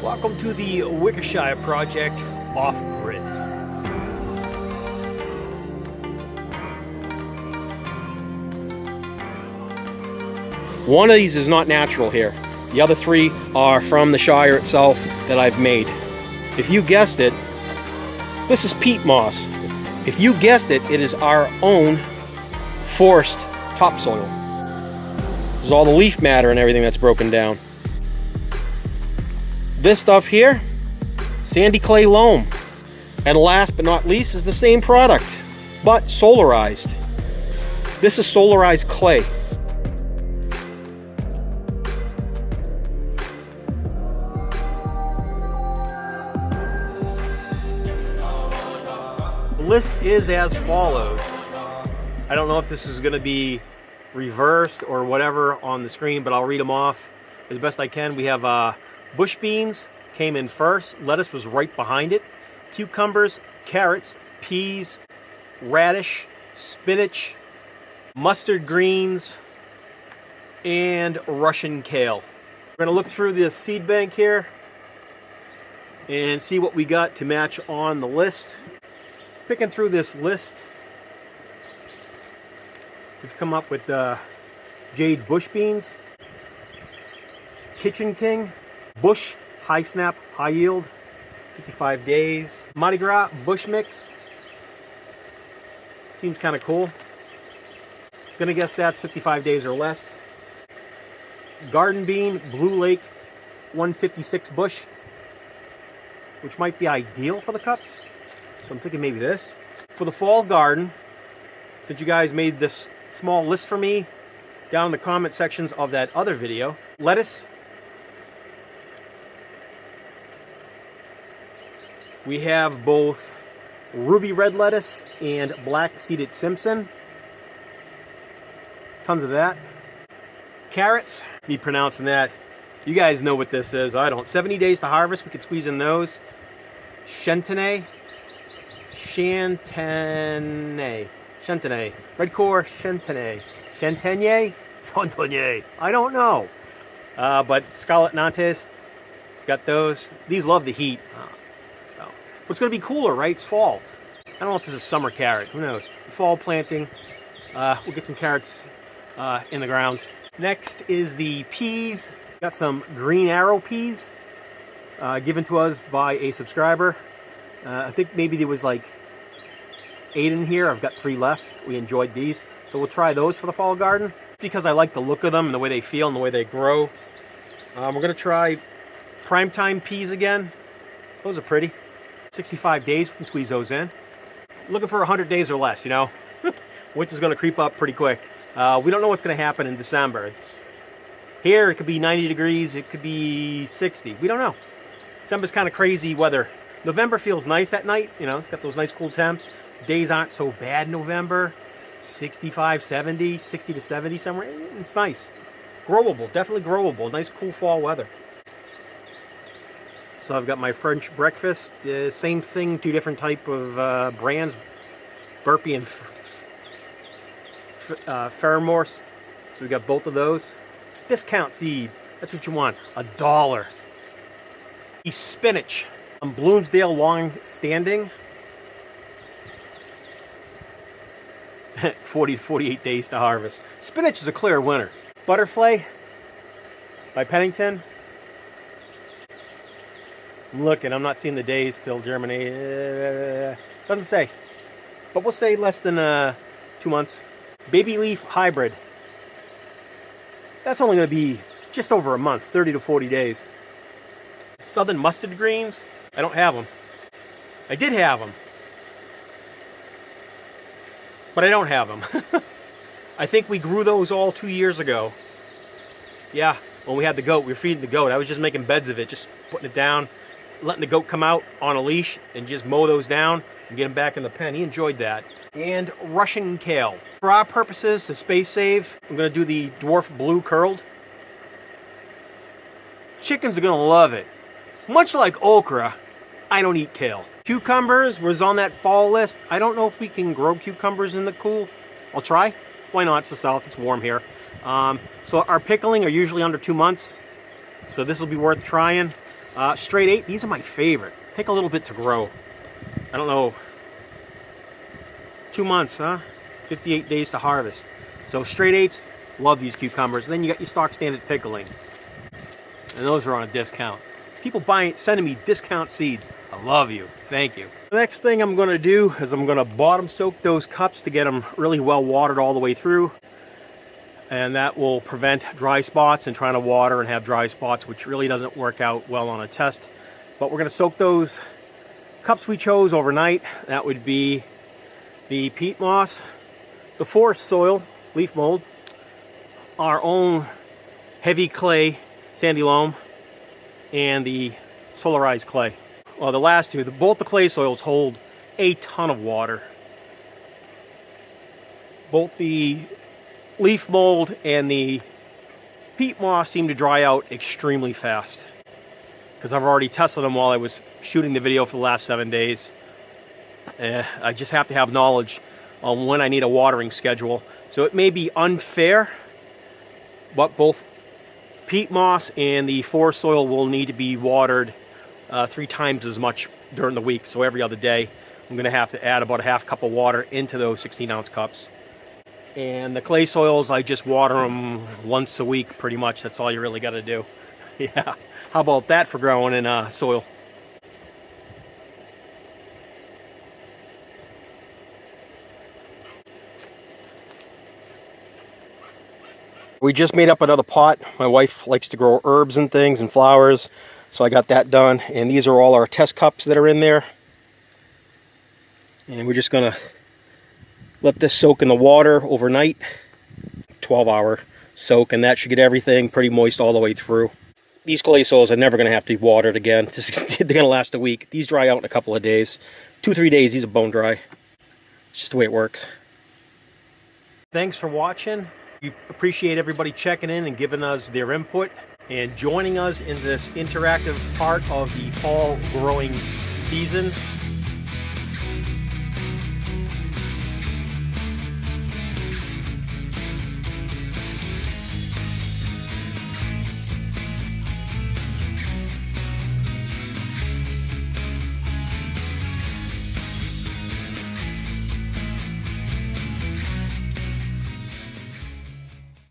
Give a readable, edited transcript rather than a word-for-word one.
Welcome to the WickerShire project off-grid. One of these is not natural here. The other three are from the Shire itself that I've made. If you guessed it, this is peat moss. If you guessed it, it is our own forced topsoil. There's all the leaf matter and everything that's broken down. This stuff here, sandy clay loam. And last but not least is the same product, but solarized. This is solarized clay. The list is as follows. I don't know if this is going to be reversed or whatever on the screen, but I'll read them off as best I can. We have bush beans came in first. Lettuce was right behind it. Cucumbers, carrots, peas, radish, spinach, mustard greens, and Russian kale. We're going to look through the seed bank here and see what we got to match on the list. Picking through this list, we've come up with jade bush beans, Kitchen King, bush high snap, high yield, 55 days. Mardi Gras bush mix. Seems kind of cool. Gonna guess that's 55 days or less. Garden bean, Blue Lake 156 bush, which might be ideal for the cups. So I'm thinking maybe this. For the fall garden, since you guys made this small list for me down in the comment sections of that other video, lettuce. We have both ruby red lettuce and black seeded Simpson. Tons of that. Carrots, me pronouncing that. You guys know what this is. I don't. 70 days to harvest. We could squeeze in those. Chantenay. Red core Chantenay. Chantenay. I don't know. But Scarlet Nantes, it's got those. These love the heat. So it's going to be cooler, right? It's fall. I don't know if this is summer carrot. Who knows? Fall planting. We'll get some carrots in the ground. Next is the peas. Got some green arrow peas given to us by a subscriber. I think maybe there was like 8 in here. I've got 3 left. We enjoyed these. So we'll try those for the fall garden because I like the look of them and the way they feel and the way they grow. We're going to try primetime peas again. Those are pretty. 65 days, we can squeeze those in. Looking for 100 days or less, you know. Winter's going to creep up pretty quick. We don't know what's going to happen in December. Here, it could be 90 degrees. It could be 60. We don't know. December's kind of crazy weather. November feels nice at night. You know, it's got those nice cool temps. Days aren't so bad in November. 65, 70, 60 to 70 somewhere. It's nice. Growable, definitely growable. Nice cool fall weather. So I've got my French breakfast. Same thing, 2 different type of brands. Burpee and Ferramorse. So we got both of those. Discount seeds. That's what you want. $1. The spinach. Bloomsdale long standing. 40 to 48 days to harvest. Spinach is a clear winner. Butterfly by Pennington. I'm looking. I'm not seeing the days till germinate. Doesn't say. But we'll say less than 2 months. Baby leaf hybrid. That's only going to be just over a month. 30 to 40 days. Southern mustard greens. I don't have them. I did have them. But I don't have them. I think we grew those all 2 years ago. Yeah, when we had the goat, we were feeding the goat. I was just making beds of it, just putting it down, letting the goat come out on a leash and just mow those down and get him back in the pen. He enjoyed that. And Russian kale. For our purposes, to space save, I'm going to do the dwarf blue curled. Chickens are going to love it. Much like okra, I don't eat kale. Cucumbers was on that fall list. I don't know if we can grow cucumbers in the cool. I'll try. Why not? It's the south. It's warm here. So our pickling are usually under 2 months. So this will be worth trying. Straight 8, these are my favorite. Take a little bit to grow. I don't know, 2 months, huh? 58 days to harvest. So straight 8s, love these cucumbers. And then you got your stock standard pickling. And those are on a discount. People sending me discount seeds. I love you. Thank you. The next thing I'm going to do is I'm going to bottom soak those cups to get them really well watered all the way through. And that will prevent dry spots and trying to water and have dry spots, which really doesn't work out well on a test. But we're going to soak those cups we chose overnight. That would be the peat moss, the forest soil, leaf mold, our own heavy clay, sandy loam, and the solarized clay. Well, the last two, both the clay soils hold a ton of water. Both the leaf mold and the peat moss seem to dry out extremely fast, because I've already tested them while I was shooting the video for the last 7 days. I just have to have knowledge on when I need a watering schedule. So it may be unfair, but both peat moss and the forest soil will need to be watered 3 times as much during the week. So every other day, I'm going to have to add about a half cup of water into those 16-ounce cups. And the clay soils, I just water them once a week, pretty much. That's all you really got to do. Yeah, how about that for growing in soil? We just made up another pot. My wife likes to grow herbs and things and flowers, so I got that done. And these are all our test cups that are in there. And we're just going to let this soak in the water overnight. 12-hour soak, and that should get everything pretty moist all the way through. These clay soils are never going to have to be watered again. They're going to last a week. These dry out in a couple of days. 2-3 days, these are bone dry. It's just the way it works. Thanks for watching. We appreciate everybody checking in and giving us their input and joining us in this interactive part of the fall growing season.